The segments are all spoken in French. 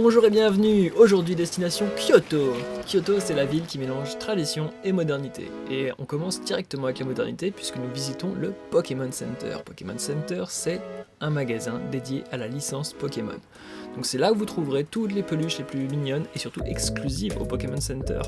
Bonjour et bienvenue, aujourd'hui destination Kyoto. Kyoto, c'est la ville qui mélange tradition et modernité. Et on commence directement avec la modernité puisque nous visitons le Pokémon Center. Pokémon Center, c'est un magasin dédié à la licence Pokémon. Donc c'est là où vous trouverez toutes les peluches les plus mignonnes et surtout exclusives au Pokémon Center.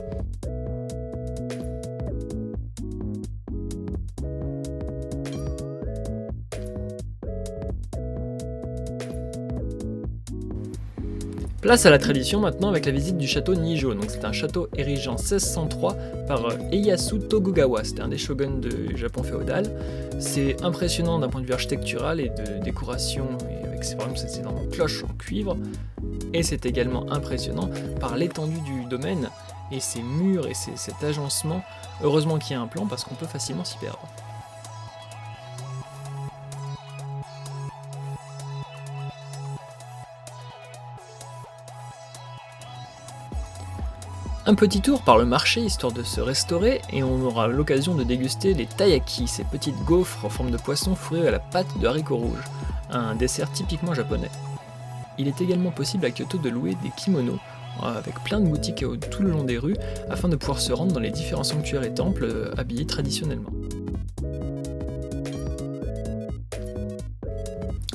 Place à la tradition maintenant avec la visite du château Nijo. Donc c'est un château érigé en 1603 par Ieyasu Tokugawa, c'était un des shoguns du Japon féodal. C'est impressionnant d'un point de vue architectural et de décoration, et avec ces énormes cloches en cuivre. Et c'est également impressionnant par l'étendue du domaine et ses murs et cet agencement. Heureusement qu'il y a un plan parce qu'on peut facilement s'y perdre. Un petit tour par le marché histoire de se restaurer et on aura l'occasion de déguster les taiyaki, ces petites gaufres en forme de poisson fourrées à la pâte de haricots rouges, un dessert typiquement japonais. Il est également possible à Kyoto de louer des kimonos avec plein de boutiques tout le long des rues afin de pouvoir se rendre dans les différents sanctuaires et temples habillés traditionnellement.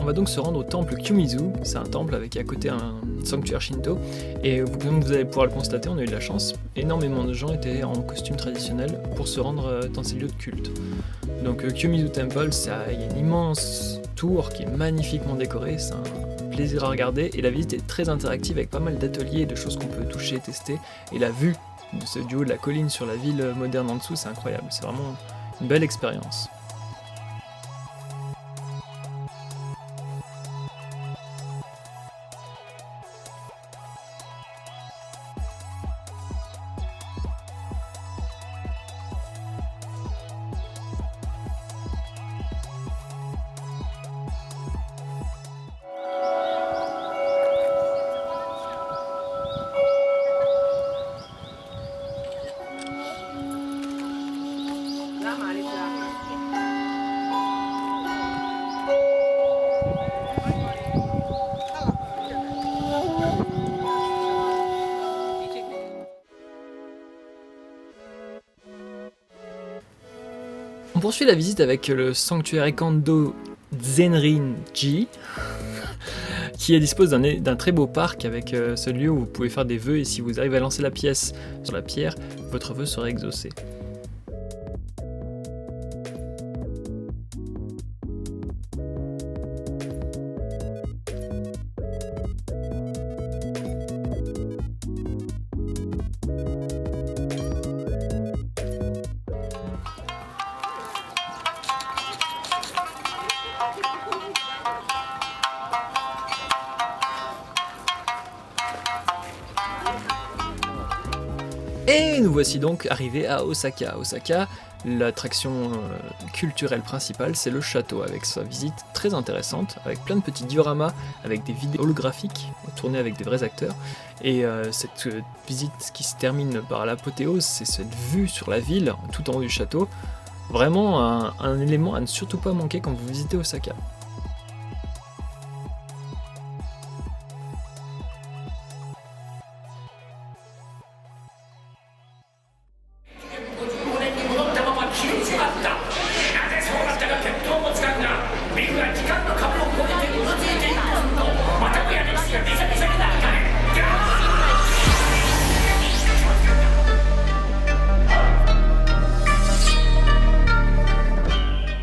On va donc se rendre au temple Kyumizu, c'est un temple avec à côté un sanctuaire Shinto, et comme vous allez pouvoir le constater, on a eu de la chance, énormément de gens étaient en costume traditionnel pour se rendre dans ces lieux de culte. Donc Kyumizu Temple, il y a une immense tour qui est magnifiquement décorée, c'est un plaisir à regarder, et la visite est très interactive avec pas mal d'ateliers et de choses qu'on peut toucher, tester, et la vue du haut de la colline sur la ville moderne en dessous, c'est incroyable, c'est vraiment une belle expérience. On poursuit la visite avec le sanctuaire Ekando Zenrin-ji, qui dispose d'un très beau parc avec ce lieu où vous pouvez faire des vœux et si vous arrivez à lancer la pièce sur la pierre, votre vœu sera exaucé. Et nous voici donc arrivés à Osaka. Osaka, l'attraction culturelle principale, c'est le château, avec sa visite très intéressante, avec plein de petits dioramas, avec des vidéos holographiques, tournées avec des vrais acteurs. Et cette visite qui se termine par l'apothéose, c'est cette vue sur la ville, tout en haut du château. Vraiment un élément à ne surtout pas manquer quand vous visitez Osaka.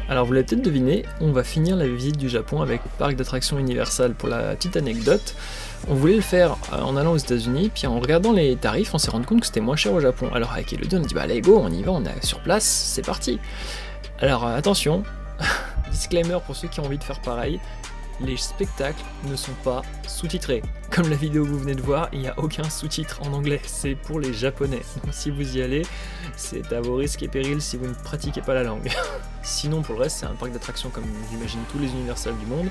Alors vous l'avez peut-être deviné, on va finir la visite du Japon avec le parc d'attractions Universal. Pour la petite anecdote, on voulait le faire en allant aux États-Unis, puis en regardant les tarifs, on s'est rendu compte que c'était moins cher au Japon. Alors avec Elodie, on a dit bah allez go, on y va, on est sur place, c'est parti. Alors attention, disclaimer pour ceux qui ont envie de faire pareil, les spectacles ne sont pas sous-titrés. Comme la vidéo que vous venez de voir, il n'y a aucun sous-titre en anglais, c'est pour les japonais. Donc si vous y allez, c'est à vos risques et périls si vous ne pratiquez pas la langue. Sinon pour le reste, c'est un parc d'attractions comme j'imagine tous les Universal du monde,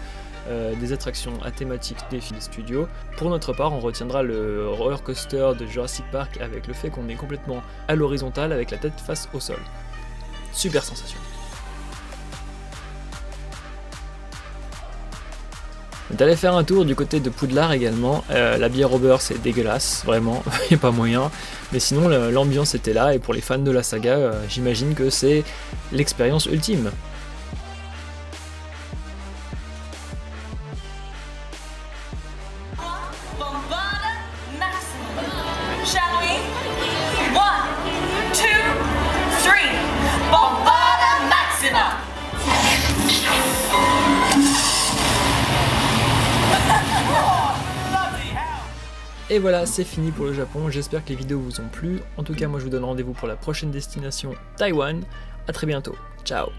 des attractions à thématique défi des studios. Pour notre part, on retiendra le roller coaster de Jurassic Park avec le fait qu'on est complètement à l'horizontale avec la tête face au sol. Super sensation. D'aller faire un tour du côté de Poudlard également, la bière au beurre c'est dégueulasse, vraiment, il n'y a pas moyen, mais sinon l'ambiance était là et pour les fans de la saga, j'imagine que c'est l'expérience ultime. Shall we? 1, 2, 3, Bombada Maxima! Et voilà, c'est fini pour le Japon, j'espère que les vidéos vous ont plu. En tout cas, moi je vous donne rendez-vous pour la prochaine destination, Taïwan. A très bientôt, ciao.